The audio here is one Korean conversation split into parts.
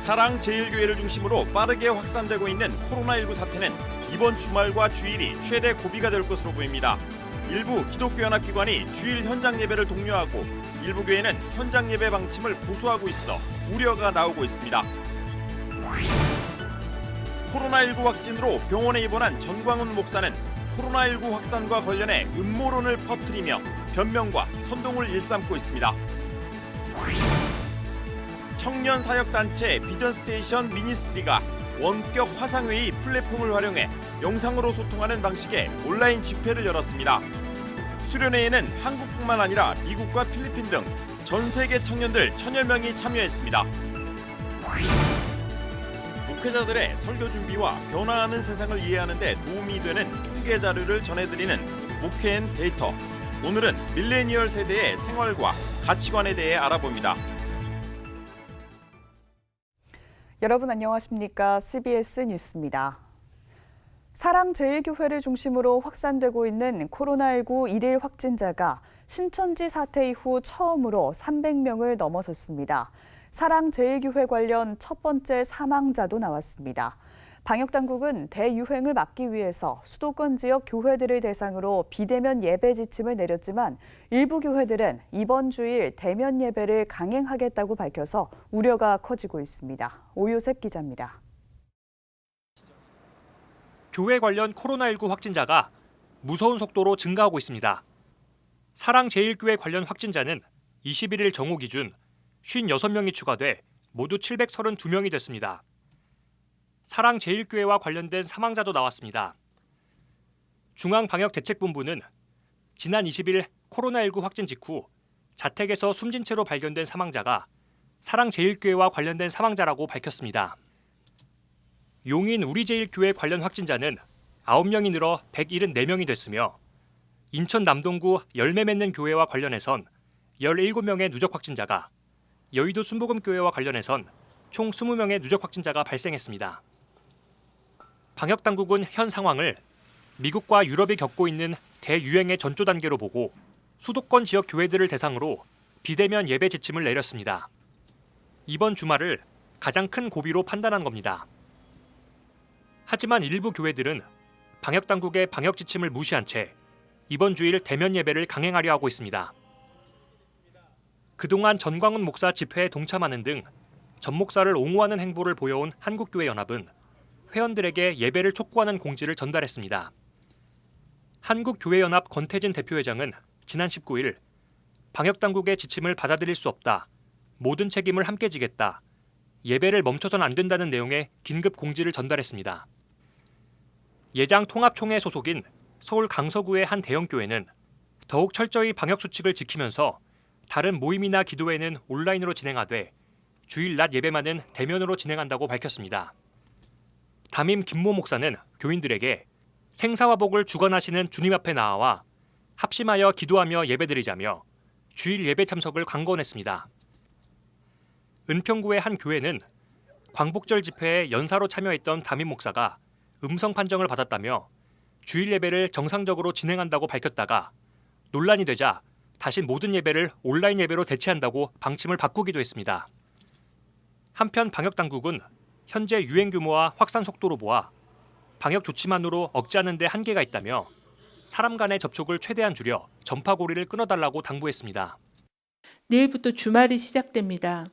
사랑제일교회를 중심으로 빠르게 확산되고 있는 코로나19 사태는 이번 주말과 주일이 최대 고비가 될 것으로 보입니다. 일부 기독교 연합기관이 주일 현장 예배를 독려하고 일부 교회는 현장 예배 방침을 고수하고 있어 우려가 나오고 있습니다. 코로나19 확진으로 병원에 입원한 전광훈 목사는 코로나19 확산과 관련해 음모론을 퍼뜨리며 변명과 선동을 일삼고 있습니다. 청년 사역단체 비전스테이션 미니스트리가 원격 화상회의 플랫폼을 활용해 영상으로 소통하는 방식의 온라인 집회를 열었습니다. 수련회에는 한국뿐만 아니라 미국과 필리핀 등 전 세계 청년들 1000여 명이 참여했습니다. 목회자들의 설교 준비와 변화하는 세상을 이해하는 데 도움이 되는 통계 자료를 전해드리는 목회앤 데이터. 오늘은 밀레니얼 세대의 생활과 가치관에 대해 알아봅니다. 여러분 안녕하십니까? CBS 뉴스입니다. 사랑제일교회를 중심으로 확산되고 있는 코로나19 일일 확진자가 신천지 사태 이후 처음으로 300명을 넘어섰습니다. 사랑제일교회 관련 첫 번째 사망자도 나왔습니다. 방역당국은 대유행을 막기 위해서 수도권 지역 교회들을 대상으로 비대면 예배 지침을 내렸지만 일부 교회들은 이번 주일 대면 예배를 강행하겠다고 밝혀서 우려가 커지고 있습니다. 오요셉 기자입니다. 교회 관련 코로나19 확진자가 무서운 속도로 증가하고 있습니다. 사랑제일교회 관련 확진자는 21일 정오 기준 56명이 추가돼 모두 732명이 됐습니다. 사랑제일교회와 관련된 사망자도 나왔습니다. 중앙방역대책본부는 지난 20일 코로나19 확진 직후 자택에서 숨진 채로 발견된 사망자가 사랑제일교회와 관련된 사망자라고 밝혔습니다. 용인 우리제일교회 관련 확진자는 9명이 늘어 174명이 됐으며 인천 남동구 열매 맺는 교회와 관련해선 17명의 누적 확진자가, 여의도 순복음교회와 관련해선 총 20명의 누적 확진자가 발생했습니다. 방역당국은 현 상황을 미국과 유럽이 겪고 있는 대유행의 전조 단계로 보고 수도권 지역 교회들을 대상으로 비대면 예배 지침을 내렸습니다. 이번 주말을 가장 큰 고비로 판단한 겁니다. 하지만 일부 교회들은 방역당국의 방역 지침을 무시한 채 이번 주일 대면 예배를 강행하려 하고 있습니다. 그동안 전광훈 목사 집회에 동참하는 등 전 목사를 옹호하는 행보를 보여온 한국교회연합은 회원들에게 예배를 촉구하는 공지를 전달했습니다. 한국교회연합 권태진 대표회장은 지난 19일 방역당국의 지침을 받아들일 수 없다, 모든 책임을 함께 지겠다, 예배를 멈춰선 안 된다는 내용의 긴급 공지를 전달했습니다. 예장통합총회 소속인 서울 강서구의 한 대형교회는 더욱 철저히 방역수칙을 지키면서 다른 모임이나 기도회는 온라인으로 진행하되 주일 낮 예배만은 대면으로 진행한다고 밝혔습니다. 담임 김모 목사는 교인들에게 생사화복을 주관하시는 주님 앞에 나아와 합심하여 기도하며 예배드리자며 주일 예배 참석을 강권했습니다. 은평구의 한 교회는 광복절 집회에 연사로 참여했던 담임 목사가 음성 판정을 받았다며 주일 예배를 정상적으로 진행한다고 밝혔다가 논란이 되자 다시 모든 예배를 온라인 예배로 대체한다고 방침을 바꾸기도 했습니다. 한편 방역당국은 현재 유행 규모와 확산 속도로 보아 방역 조치만으로 억제하는 데 한계가 있다며 사람 간의 접촉을 최대한 줄여 전파고리를 끊어달라고 당부했습니다. 내일부터 주말이 시작됩니다.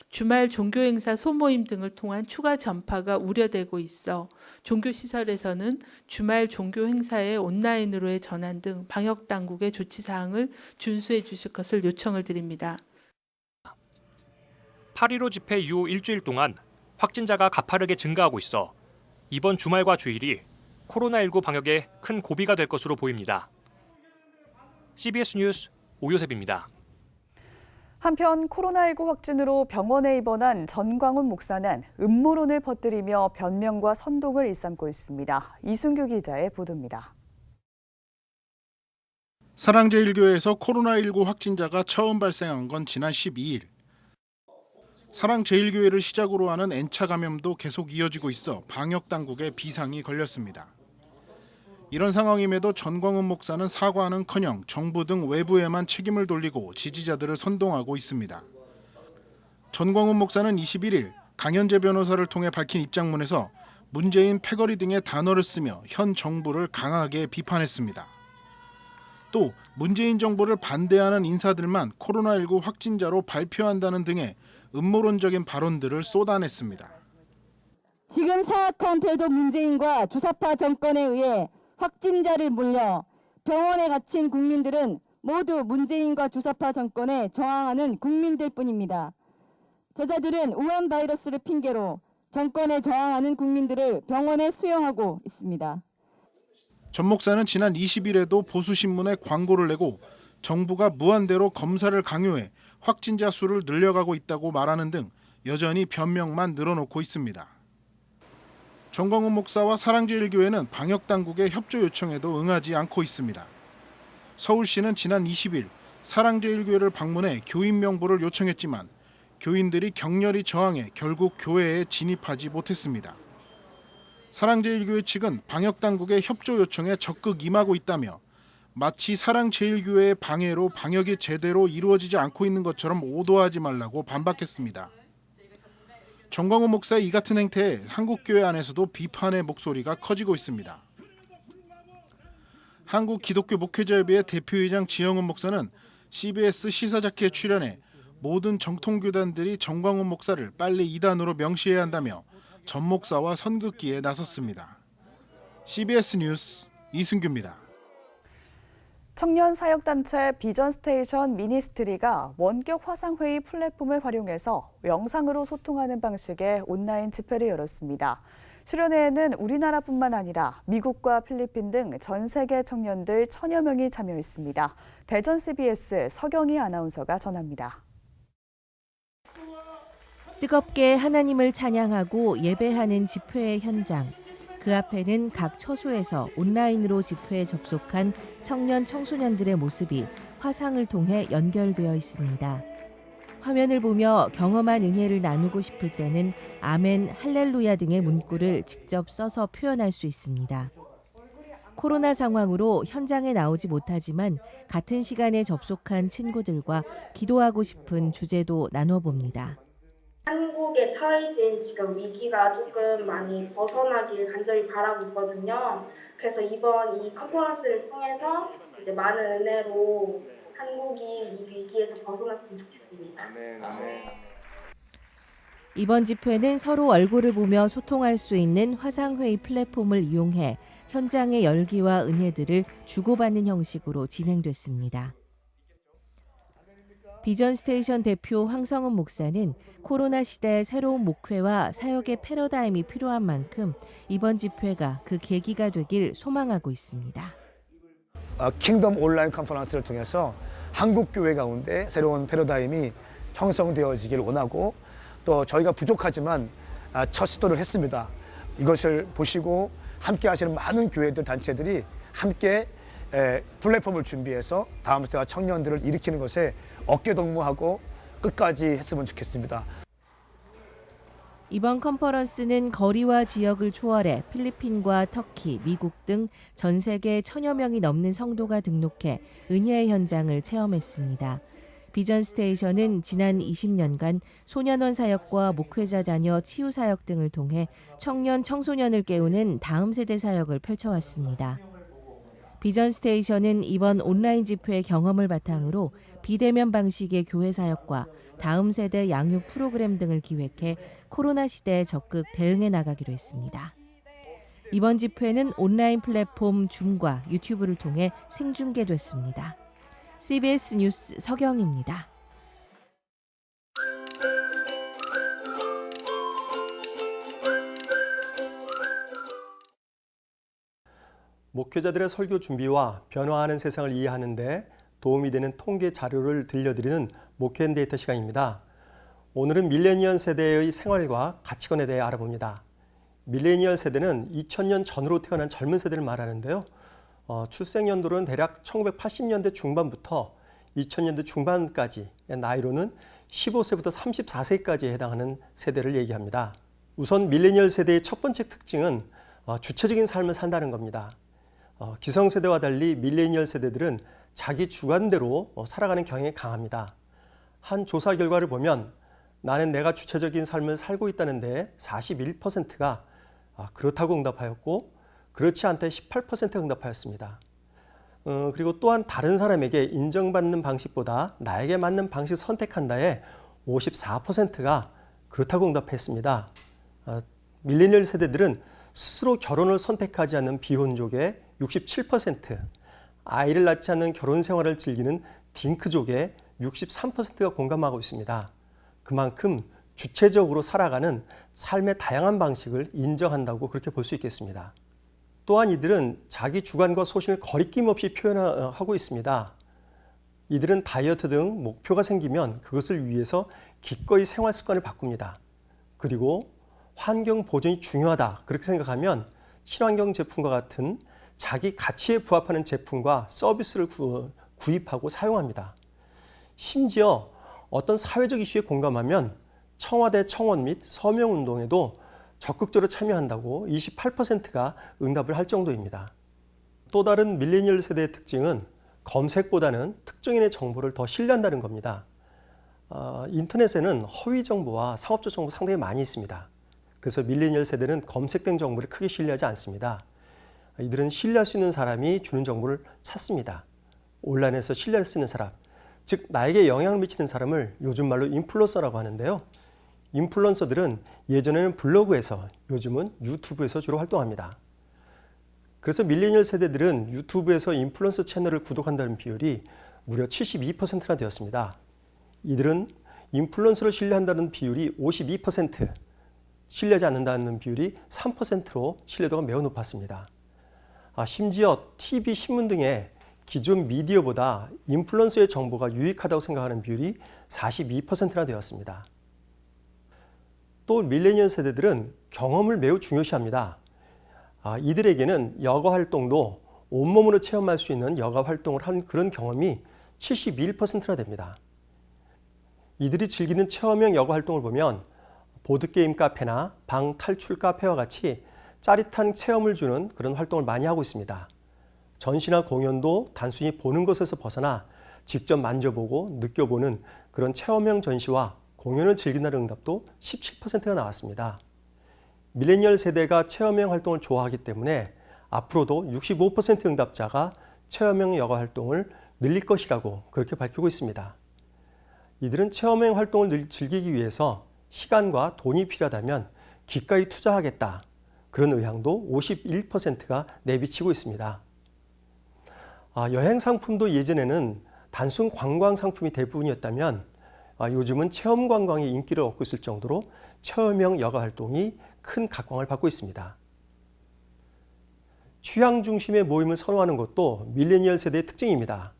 주말 종교행사 소모임 등을 통한 추가 전파가 우려되고 있어 종교시설에서는 주말 종교행사의 온라인으로의 전환 등 방역당국의 조치사항을 준수해 주실 것을 요청을 드립니다. 8.15 집회 이후 일주일 동안 확진자가 가파르게 증가하고 있어 이번 주말과 주일이 코로나19 방역에 큰 고비가 될 것으로 보입니다. CBS 뉴스 오요셉입니다. 한편 코로나19 확진으로 병원에 입원한 전광훈 목사는 음모론을 퍼뜨리며 변명과 선동을 일삼고 있습니다. 이순규 기자의 보도입니다. 사랑제일교회에서 코로나19 확진자가 처음 발생한 건 지난 12일. 사랑제일교회를 시작으로 하는 N차 감염도 계속 이어지고 있어 방역당국에 비상이 걸렸습니다. 이런 상황임에도 전광훈 목사는 사과는커녕 정부 등 외부에만 책임을 돌리고 지지자들을 선동하고 있습니다. 전광훈 목사는 21일 강현재 변호사를 통해 밝힌 입장문에서 문재인 패거리 등의 단어를 쓰며 현 정부를 강하게 비판했습니다. 또 문재인 정부를 반대하는 인사들만 코로나19 확진자로 발표한다는 등의 음모론적인 발언들을 쏟아냈습니다. 지금 사악한 배도 문재인과 주사파 정권에 의해 확진자를 몰려 병원에 갇힌 국민들은 모두 문재인과 주사파 정권에 저항하는 국민들 뿐입니다. 저자들은 우한 바이러스를 핑계로 정권에 저항하는 국민들을 병원에 수용하고 있습니다. 전 목사는 지난 20일에도 보수신문에 광고를 내고 정부가 무한대로 검사를 강요해 확진자 수를 늘려가고 있다고 말하는 등 여전히 변명만 늘어놓고 있습니다. 정광훈 목사와 사랑제일교회는 방역당국의 협조 요청에도 응하지 않고 있습니다. 서울시는 지난 20일 사랑제일교회를 방문해 교인 명부를 요청했지만 교인들이 격렬히 저항해 결국 교회에 진입하지 못했습니다. 사랑제일교회 측은 방역당국의 협조 요청에 적극 임하고 있다며 마치 사랑제일교회의 방해로 방역이 제대로 이루어지지 않고 있는 것처럼 오도하지 말라고 반박했습니다. 정광훈 목사의 이 같은 행태에 한국교회 안에서도 비판의 목소리가 커지고 있습니다. 한국기독교목회자협의회 대표이장 지영훈 목사는 CBS 시사자키에 출연해 모든 정통교단들이 정광훈 목사를 빨리 이단으로 명시해야 한다며 전 목사와 선긋기에 나섰습니다. CBS 뉴스 이승규입니다. 청년 사역단체 비전스테이션 미니스트리가 원격 화상회의 플랫폼을 활용해서 영상으로 소통하는 방식의 온라인 집회를 열었습니다. 수련회에는 우리나라뿐만 아니라 미국과 필리핀 등 전 세계 청년들 1000여 명이 참여했습니다. 대전 CBS 서경희 아나운서가 전합니다. 뜨겁게 하나님을 찬양하고 예배하는 집회의 현장. 그 앞에는 각 처소에서 온라인으로 집회에 접속한 청년 청소년들의 모습이 화상을 통해 연결되어 있습니다. 화면을 보며 경험한 은혜를 나누고 싶을 때는 아멘, 할렐루야 등의 문구를 직접 써서 표현할 수 있습니다. 코로나 상황으로 현장에 나오지 못하지만 같은 시간에 접속한 친구들과 기도하고 싶은 주제도 나눠봅니다. 한국에 처해진 지금 위기가 조금 많이 벗어나길 간절히 바라고 있거든요. 그래서 이번 이 컨퍼런스를 통해서 이제 많은 은혜로 한국이 이 위기에서 벗어났으면 좋겠습니다. 이번 집회는 서로 얼굴을 보며 소통할 수 있는 화상회의 플랫폼을 이용해 현장의 열기와 은혜들을 주고받는 형식으로 진행됐습니다. 비전스테이션 대표 황성은 목사는 코로나 시대의 새로운 목회와 사역의 패러다임이 필요한 만큼 이번 집회가 그 계기가 되길 소망하고 있습니다. 킹덤 온라인 컨퍼런스를 통해서 한국 교회 가운데 새로운 패러다임이 형성되어지길 원하고 또 저희가 부족하지만 첫 시도를 했습니다. 이것을 보시고 함께 하시는 많은 교회들 단체들이 함께 플랫폼을 준비해서 다음 세대와 청년들을 일으키는 것에 어깨동무하고 끝까지 했으면 좋겠습니다. 이번 컨퍼런스는 거리와 지역을 초월해 필리핀과 터키, 미국 등 전 세계 1000여 명이 넘는 성도가 등록해 은혜의 현장을 체험했습니다. 비전스테이션은 지난 20년간 소년원 사역과 목회자 자녀 치유 사역 등을 통해 청년 청소년을 깨우는 다음 세대 사역을 펼쳐왔습니다. 비전스테이션은 이번 온라인 집회의 경험을 바탕으로 비대면 방식의 교회 사역과 다음 세대 양육 프로그램 등을 기획해 코로나 시대에 적극 대응해 나가기로 했습니다. 이번 집회는 온라인 플랫폼 줌과 유튜브를 통해 생중계됐습니다. CBS 뉴스 서경입니다. 목회자들의 설교 준비와 변화하는 세상을 이해하는 데 도움이 되는 통계 자료를 들려드리는 목회인데이터 시간입니다. 오늘은 밀레니얼 세대의 생활과 가치관에 대해 알아봅니다. 밀레니얼 세대는 2000년 전으로 태어난 젊은 세대를 말하는데요. 출생 연도로는 대략 1980년대 중반부터 2000년대 중반까지 나이로는 15세부터 34세까지에 해당하는 세대를 얘기합니다. 우선 밀레니얼 세대의 첫 번째 특징은 주체적인 삶을 산다는 겁니다. 기성세대와 달리 밀레니얼 세대들은 자기 주관대로 살아가는 경향이 강합니다. 한 조사 결과를 보면 나는 내가 주체적인 삶을 살고 있다는데 41%가 그렇다고 응답하였고 그렇지 않다 18%가 응답하였습니다. 그리고 또한 다른 사람에게 인정받는 방식보다 나에게 맞는 방식을 선택한다에 54%가 그렇다고 응답했습니다. 밀레니얼 세대들은 스스로 결혼을 선택하지 않는 비혼족의 67%, 아이를 낳지 않는 결혼 생활을 즐기는 딩크족의 63%가 공감하고 있습니다. 그만큼 주체적으로 살아가는 삶의 다양한 방식을 인정한다고 그렇게 볼 수 있겠습니다. 또한 이들은 자기 주관과 소신을 거리낌 없이 표현하고 있습니다. 이들은 다이어트 등 목표가 생기면 그것을 위해서 기꺼이 생활 습관을 바꿉니다. 그리고 환경 보존이 중요하다 그렇게 생각하면 친환경 제품과 같은 자기 가치에 부합하는 제품과 서비스를 구입하고 사용합니다. 심지어 어떤 사회적 이슈에 공감하면 청와대 청원 및 서명운동에도 적극적으로 참여한다고 28%가 응답을 할 정도입니다. 또 다른 밀레니얼 세대의 특징은 검색보다는 특정인의 정보를 더 신뢰한다는 겁니다. 인터넷에는 허위 정보와 상업적 정보 상당히 많이 있습니다. 그래서 밀레니얼 세대는 검색된 정보를 크게 신뢰하지 않습니다. 이들은 신뢰할 수 있는 사람이 주는 정보를 찾습니다. 온라인에서 신뢰할 수 있는 사람, 즉 나에게 영향을 미치는 사람을 요즘 말로 인플루언서라고 하는데요. 인플루언서들은 예전에는 블로그에서, 요즘은 유튜브에서 주로 활동합니다. 그래서 밀레니얼 세대들은 유튜브에서 인플루언서 채널을 구독한다는 비율이 무려 72%나 되었습니다. 이들은 인플루언서를 신뢰한다는 비율이 52%, 신뢰하지 않는다는 비율이 3%로 신뢰도가 매우 높았습니다. 심지어 TV, 신문 등의 기존 미디어보다 인플루언서의 정보가 유익하다고 생각하는 비율이 42%나 되었습니다. 또 밀레니얼 세대들은 경험을 매우 중요시합니다. 이들에게는 여가 활동도 온몸으로 체험할 수 있는 여가 활동을 한 그런 경험이 71%나 됩니다. 이들이 즐기는 체험형 여가 활동을 보면 보드게임 카페나 방 탈출 카페와 같이 짜릿한 체험을 주는 그런 활동을 많이 하고 있습니다. 전시나 공연도 단순히 보는 것에서 벗어나 직접 만져보고 느껴보는 그런 체험형 전시와 공연을 즐긴다는 응답도 17%가 나왔습니다. 밀레니얼 세대가 체험형 활동을 좋아하기 때문에 앞으로도 65% 응답자가 체험형 여가 활동을 늘릴 것이라고 그렇게 밝히고 있습니다. 이들은 체험형 활동을 즐기기 위해서 시간과 돈이 필요하다면 기꺼이 투자하겠다. 그런 의향도 51%가 내비치고 있습니다. 여행 상품도 예전에는 단순 관광 상품이 대부분이었다면 요즘은 체험 관광이 인기를 얻고 있을 정도로 체험형 여가 활동이 큰 각광을 받고 있습니다. 취향 중심의 모임을 선호하는 것도 밀레니얼 세대의 특징입니다.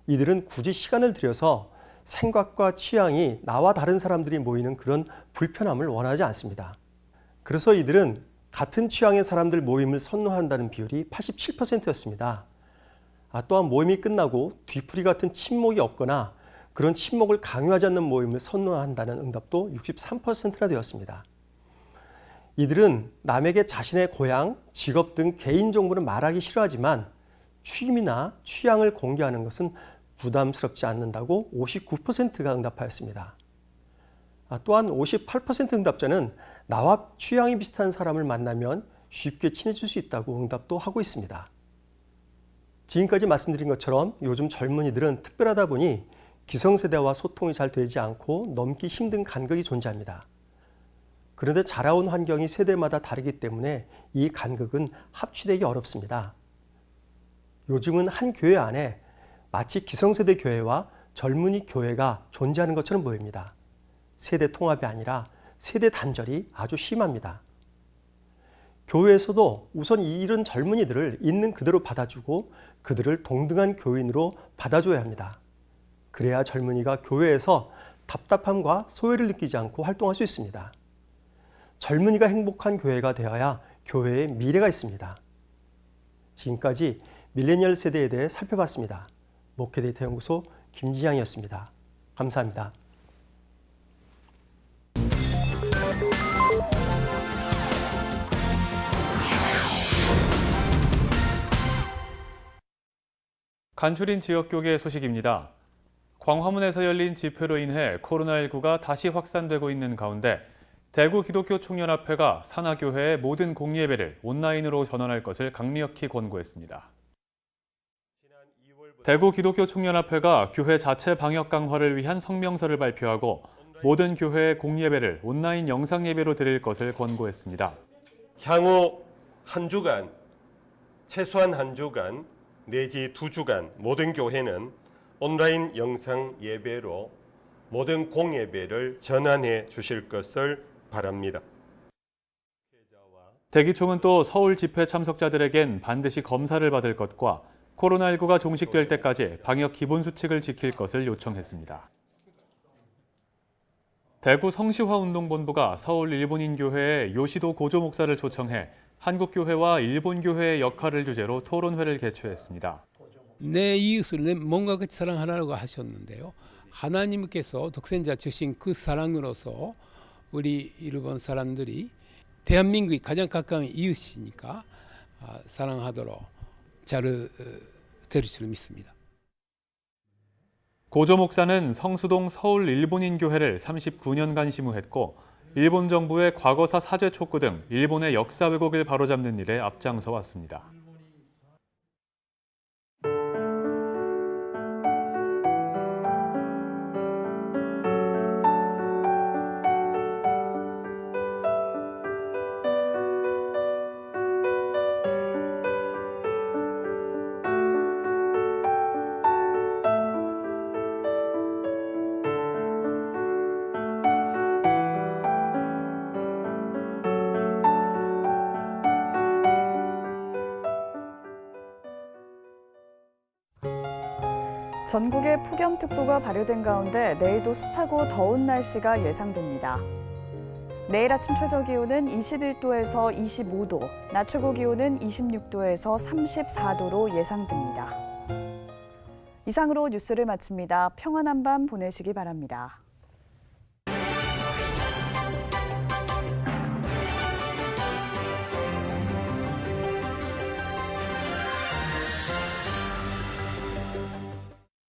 이들은 굳이 시간을 들여서 생각과 취향이 나와 다른 사람들이 모이는 그런 불편함을 원하지 않습니다. 그래서 이들은 같은 취향의 사람들 모임을 선호한다는 비율이 87%였습니다. 또한 모임이 끝나고 뒤풀이 같은 친목이 없거나 그런 친목을 강요하지 않는 모임을 선호한다는 응답도 63%나 되었습니다. 이들은 남에게 자신의 고향, 직업 등 개인 정보를 말하기 싫어하지만 취미나 취향을 공개하는 것은 부담스럽지 않는다고 59%가 응답하였습니다. 또한 58% 응답자는 나와 취향이 비슷한 사람을 만나면 쉽게 친해질 수 있다고 응답도 하고 있습니다. 지금까지 말씀드린 것처럼 요즘 젊은이들은 특별하다 보니 기성세대와 소통이 잘 되지 않고 넘기 힘든 간극이 존재합니다. 그런데 자라온 환경이 세대마다 다르기 때문에 이 간극은 합치되기 어렵습니다. 요즘은 한 교회 안에 마치 기성세대 교회와 젊은이 교회가 존재하는 것처럼 보입니다. 세대 통합이 아니라 세대 단절이 아주 심합니다. 교회에서도 우선 이런 젊은이들을 있는 그대로 받아주고 그들을 동등한 교인으로 받아줘야 합니다. 그래야 젊은이가 교회에서 답답함과 소외를 느끼지 않고 활동할 수 있습니다. 젊은이가 행복한 교회가 되어야 교회에 미래가 있습니다. 지금까지 밀레니얼 세대에 대해 살펴봤습니다. 목회데이터 연구소 김지향이었습니다. 감사합니다. 간추린 지역교계 소식입니다. 광화문에서 열린 집회로 인해 코로나19가 다시 확산되고 있는 가운데 대구 기독교 총연합회가 산하교회의 모든 공예배를 온라인으로 전환할 것을 강력히 권고했습니다. 대구 기독교 총연합회가 교회 자체 방역 강화를 위한 성명서를 발표하고 모든 교회의 공예배를 온라인 영상 예배로 드릴 것을 권고했습니다. 향후 한 주간, 최소한 한 주간 내지 2주간 모든 교회는 온라인 영상 예배로 모든 공예배를 전환해 주실 것을 바랍니다. 대기총은 또 서울 집회 참석자들에겐 반드시 검사를 받을 것과 코로나19가 종식될 때까지 방역 기본 수칙을 지킬 것을 요청했습니다. 대구 성시화운동본부가 서울 일본인교회의 요시도 고조 목사를 초청해 한국교회와 일본교회의 역할을 주제로 토론회를 개최했습니다. 내 이웃을 내 몸과 같이 사랑하라고 하셨는데요. 하나님께서 독생자 주신 그 사랑으로서 우리 일본 사람들이 대한민국이 가장 가까운 이웃이니까 사랑하도록 잘 될 줄 믿습니다. 고조 목사는 성수동 서울 일본인교회를 39년간 심우했고 일본 정부의 과거사 사죄 촉구 등 일본의 역사 왜곡을 바로잡는 일에 앞장서 왔습니다. 전국에 폭염특보가 발효된 가운데 내일도 습하고 더운 날씨가 예상됩니다. 내일 아침 최저기온은 21도에서 25도, 낮 최고기온은 26도에서 34도로 예상됩니다. 이상으로 뉴스를 마칩니다. 평안한 밤 보내시기 바랍니다.